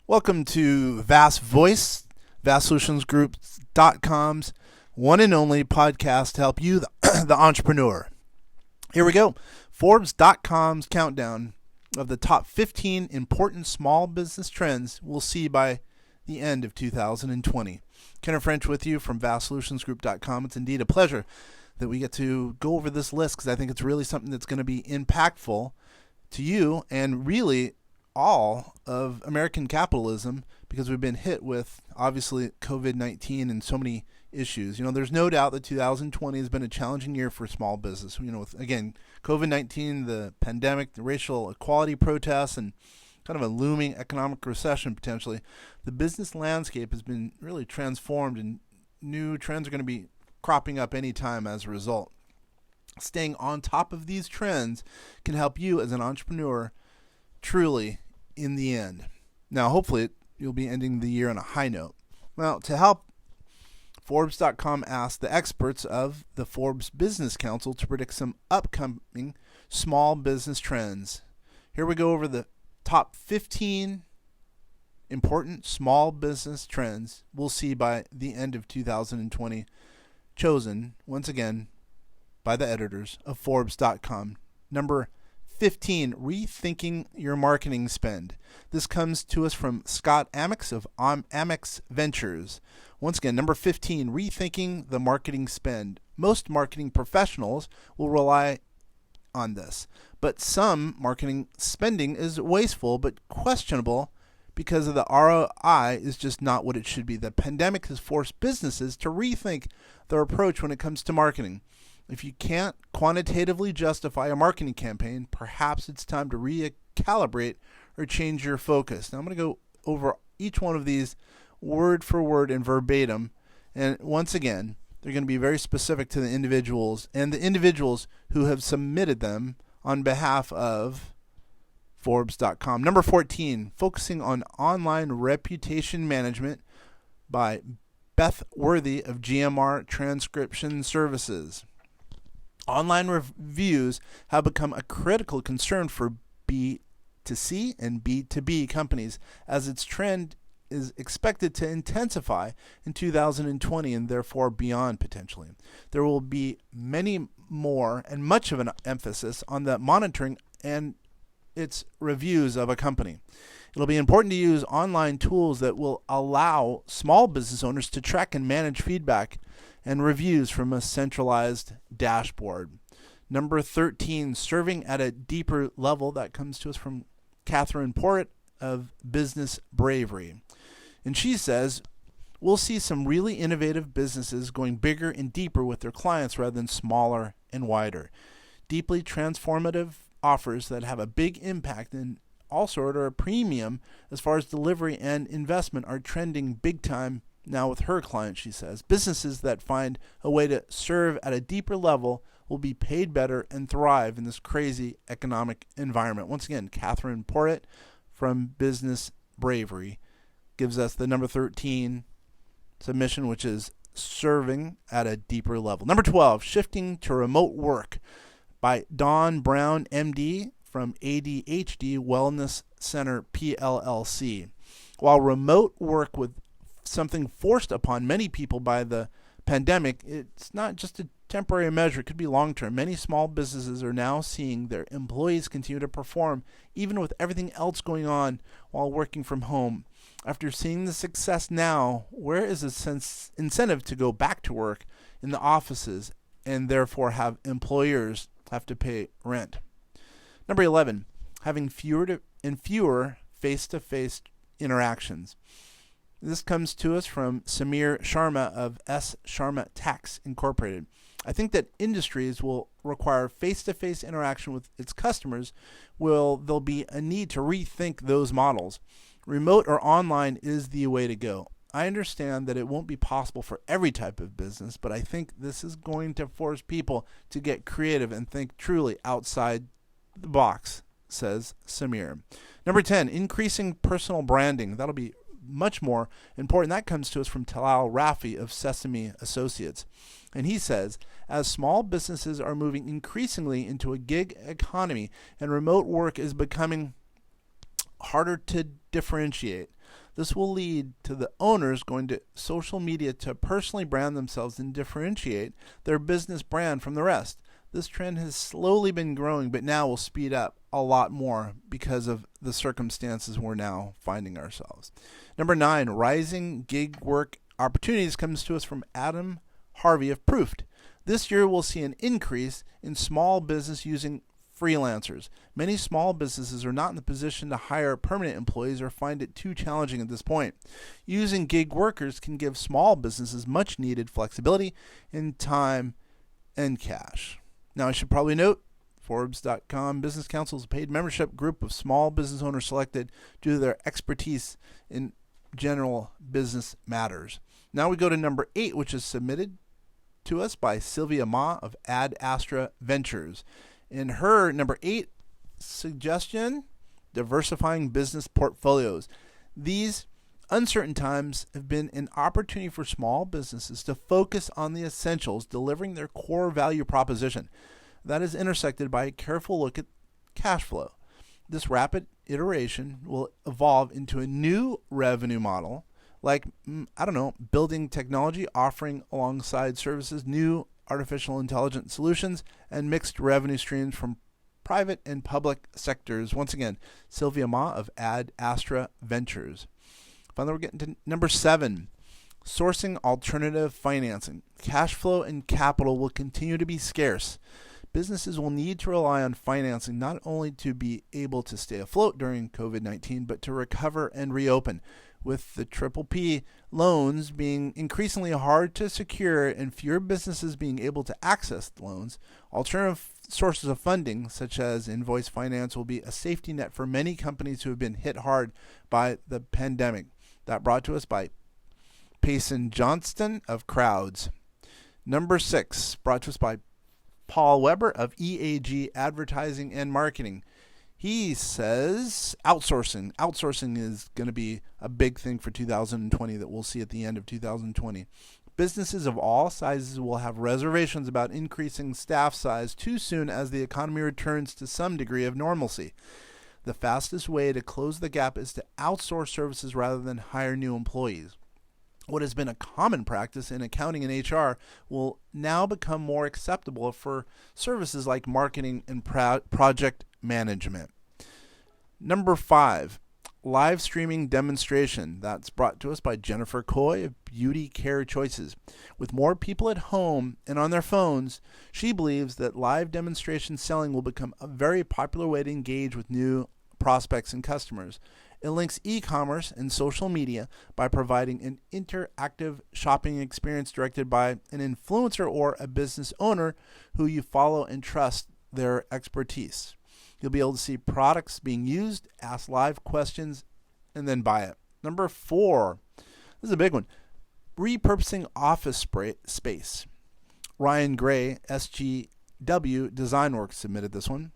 Welcome to Vast Voice, vastsolutionsgroup.com's one and only podcast to help you, the entrepreneur. Here we go. Forbes.com's countdown of the top 15 important small business trends we'll see by the end of 2020. Kenneth French with you from vastsolutionsgroup.com. It's indeed a pleasure that we get to go over this list because I think it's really something that's going to be impactful to you and really all of American capitalism, because we've been hit with obviously COVID-19 and so many issues. There's no doubt that 2020 has been a challenging year for small business. With, again, COVID-19, the pandemic, the racial equality protests, and kind of a looming economic recession potentially, the business landscape has been really transformed, and new trends are going to be cropping up anytime as a result. Staying on top of these trends can help you as an entrepreneur truly in the end. Now, hopefully, you'll be ending the year on a high note. Well, to help, Forbes.com asked the experts of the Forbes Business Council to predict some upcoming small business trends. Here we go over the top 15 important small business trends we'll see by the end of 2020, chosen, once again, by the editors of Forbes.com. Number 15, rethinking your marketing spend. This comes to us from Scott Amex of Amex Ventures. Once again, number 15, rethinking the marketing spend. Most marketing professionals will rely on this, but some marketing spending is wasteful but questionable because of the ROI is just not what it should be. The pandemic has forced businesses to rethink their approach when it comes to marketing. If you can't quantitatively justify a marketing campaign, perhaps it's time to recalibrate or change your focus. Now, I'm going to go over each one of these word for word and verbatim. And once again, they're going to be very specific to the individuals and the individuals who have submitted them on behalf of Forbes.com. Number 14, focusing on online reputation management by Beth Worthy of GMR Transcription Services. Online reviews have become a critical concern for B2C and B2B companies, as its trend is expected to intensify in 2020 and therefore beyond potentially. There will be many more and much of an emphasis on the monitoring and its reviews of a company. It'll be important to use online tools that will allow small business owners to track and manage feedback and reviews from a centralized dashboard. Number 13, serving at a deeper level. That comes to us from Catherine Porritt of Business Bravery. And she says, we'll see some really innovative businesses going bigger and deeper with their clients rather than smaller and wider. Deeply transformative offers that have a big impact and also are a premium as far as delivery and investment are trending big time now with her clients, she says. Businesses that find a way to serve at a deeper level will be paid better and thrive in this crazy economic environment. Once again, Catherine Porritt from Business Bravery gives us the number 13 submission, which is serving at a deeper level. Number 12, shifting to remote work by Dawn Brown, MD from ADHD Wellness Center, PLLC. While remote work with something forced upon many people by the pandemic, it's not just a temporary measure. It could be long-term. Many small businesses are now seeing their employees continue to perform even with everything else going on while working from home. After seeing the success now, where is the incentive to go back to work in the offices and therefore have employers have to pay rent? Number 11, having fewer face-to-face interactions. This comes to us from Samir Sharma of S. Sharma Tax Incorporated. I think that industries will require face-to-face interaction with its customers. There'll be a need to rethink those models. Remote or online is the way to go. I understand that it won't be possible for every type of business, but I think this is going to force people to get creative and think truly outside the box, says Samir. Number 10, increasing personal branding. That'll be much more important. That comes to us from Talal Rafi of Sesame Associates. And he says, as small businesses are moving increasingly into a gig economy and remote work is becoming harder to differentiate, This will lead to the owners going to social media to personally brand themselves and differentiate their business brand from the rest. This trend has slowly been growing, but now will speed up a lot more because of the circumstances we're now finding ourselves. Number 9, rising gig work opportunities comes to us from Adam Harvey of Proofed. This year we'll see an increase in small business using freelancers. Many small businesses are not in the position to hire permanent employees or find it too challenging at this point. Using gig workers can give small businesses much needed flexibility in time and cash. Now, I should probably note, Forbes.com Business Council is a paid membership group of small business owners selected due to their expertise in general business matters. Now we go to number 8, which is submitted to us by Sylvia Ma of Ad Astra Ventures. In her number 8 suggestion, diversifying business portfolios. These uncertain times have been an opportunity for small businesses to focus on the essentials, delivering their core value proposition. That is intersected by a careful look at cash flow. This rapid iteration will evolve into a new revenue model, like, building technology, offering alongside services, new artificial intelligence solutions, and mixed revenue streams from private and public sectors. Once again, Sylvia Ma of Ad Astra Ventures. Finally, we're getting to number 7, sourcing alternative financing. Cash flow and capital will continue to be scarce. Businesses will need to rely on financing not only to be able to stay afloat during COVID-19, but to recover and reopen. With the PPP loans being increasingly hard to secure and fewer businesses being able to access loans, alternative sources of funding, such as invoice finance, will be a safety net for many companies who have been hit hard by the pandemic. That brought to us by Payson Johnston of Crowds. Number 6, brought to us by Paul Weber of EAG Advertising and Marketing. He says outsourcing. Outsourcing is going to be a big thing for 2020 that we'll see at the end of 2020. Businesses of all sizes will have reservations about increasing staff size too soon as the economy returns to some degree of normalcy. The fastest way to close the gap is to outsource services rather than hire new employees. What has been a common practice in accounting and HR will now become more acceptable for services like marketing and project management. Number 5, live streaming demonstration. That's brought to us by Jennifer Coy of Beauty Care Choices. With more people at home and on their phones, she believes that live demonstration selling will become a very popular way to engage with new prospects and customers. It links e-commerce and social media by providing an interactive shopping experience directed by an influencer or a business owner who you follow and trust their expertise. You'll be able to see products being used, ask live questions, and then buy it. Number 4, this is a big one, repurposing office space. Ryan Gray, SGW Design Works, submitted this one.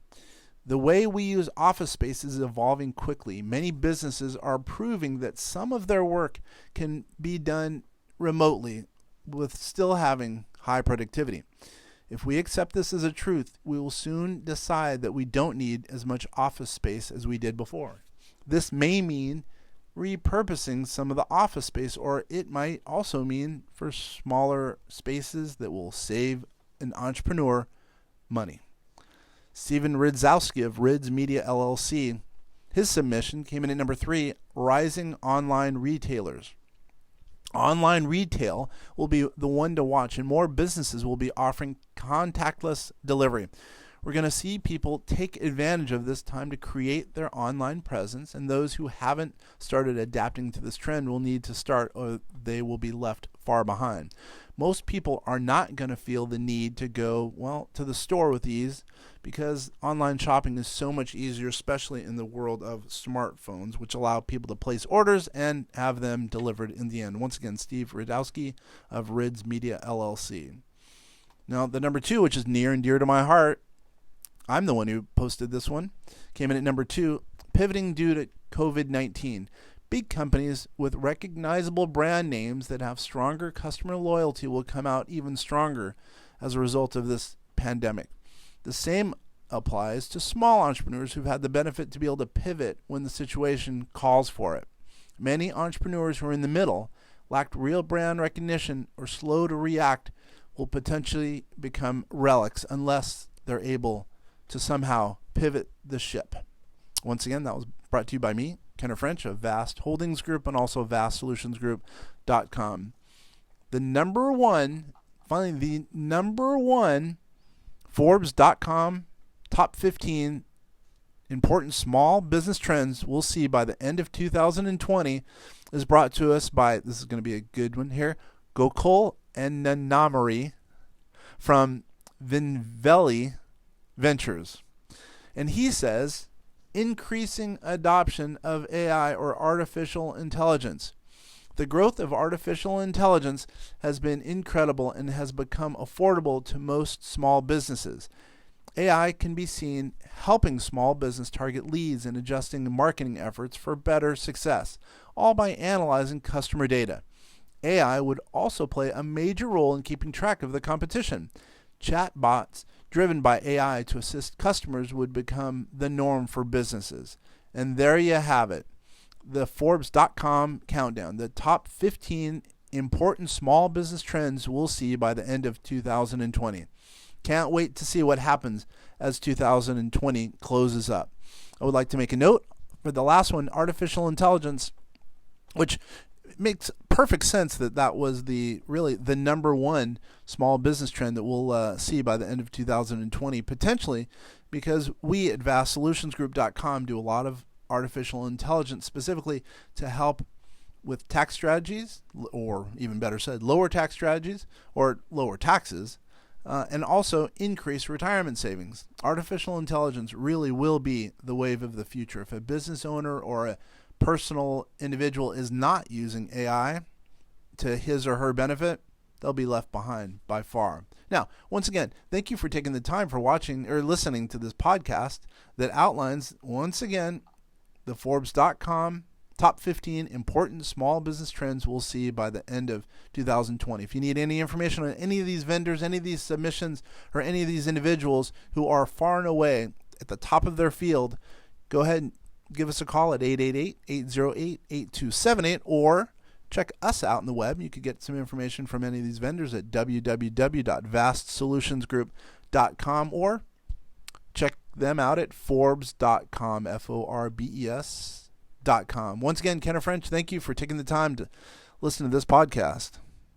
The way we use office space is evolving quickly. Many businesses are proving that some of their work can be done remotely with still having high productivity. If we accept this as a truth, we will soon decide that we don't need as much office space as we did before. This may mean repurposing some of the office space, or it might also mean for smaller spaces that will save an entrepreneur money. Stephen Ridzowski of Rids Media LLC, his submission came in at number 3, rising online retailers. Online retail will be the one to watch, and more businesses will be offering contactless delivery. We're going to see people take advantage of this time to create their online presence, and those who haven't started adapting to this trend will need to start, or they will be left far behind. Most people are not going to feel the need to go, to the store with ease, because online shopping is so much easier, especially in the world of smartphones, which allow people to place orders and have them delivered in the end. Once again, Steve Radowski of Rids Media LLC. Now, the number 2, which is near and dear to my heart, I'm the one who posted this one, came in at number 2, pivoting due to COVID-19. Big companies with recognizable brand names that have stronger customer loyalty will come out even stronger as a result of this pandemic. The same applies to small entrepreneurs who've had the benefit to be able to pivot when the situation calls for it. Many entrepreneurs who are in the middle, lacked real brand recognition, or slow to react will potentially become relics unless they're able to somehow pivot the ship. Once again, that was brought to you by me, Kenner French of Vast Holdings Group and also vastsolutionsgroup.com. The number one Forbes.com top 15 important small business trends we'll see by the end of 2020 is brought to us by, this is going to be a good one here, Gokul and Nanamari from Vinvelli Ventures. And he says, increasing adoption of AI or artificial intelligence. The growth of artificial intelligence has been incredible and has become affordable to most small businesses. AI can be seen helping small business target leads and adjusting marketing efforts for better success, all by analyzing customer data. AI would also play a major role in keeping track of the competition. Chatbots driven by AI to assist customers would become the norm for businesses. And there you have it. The Forbes.com countdown, the top 15 important small business trends we'll see by the end of 2020. Can't wait to see what happens as 2020 closes up. I would like to make a note for the last one, artificial intelligence, which makes perfect sense that was the number one small business trend that we'll see by the end of 2020, potentially because we at vastsolutionsgroup.com do a lot of artificial intelligence specifically to help with tax strategies, or even better said, lower tax strategies or lower taxes, and also increase retirement savings. Artificial intelligence really will be the wave of the future. If a business owner or a personal individual is not using AI to his or her benefit, they'll be left behind by far. Now, once again, thank you for taking the time for watching or listening to this podcast that outlines, once again, the Forbes.com top 15 important small business trends we'll see by the end of 2020. If you need any information on any of these vendors, any of these submissions, or any of these individuals who are far and away at the top of their field, go ahead and give us a call at 888-808-8278 or check us out on the web. You could get some information from any of these vendors at www.vastsolutionsgroup.com or check them out at Forbes.com, Forbes.com. Once again, Kenner French, thank you for taking the time to listen to this podcast.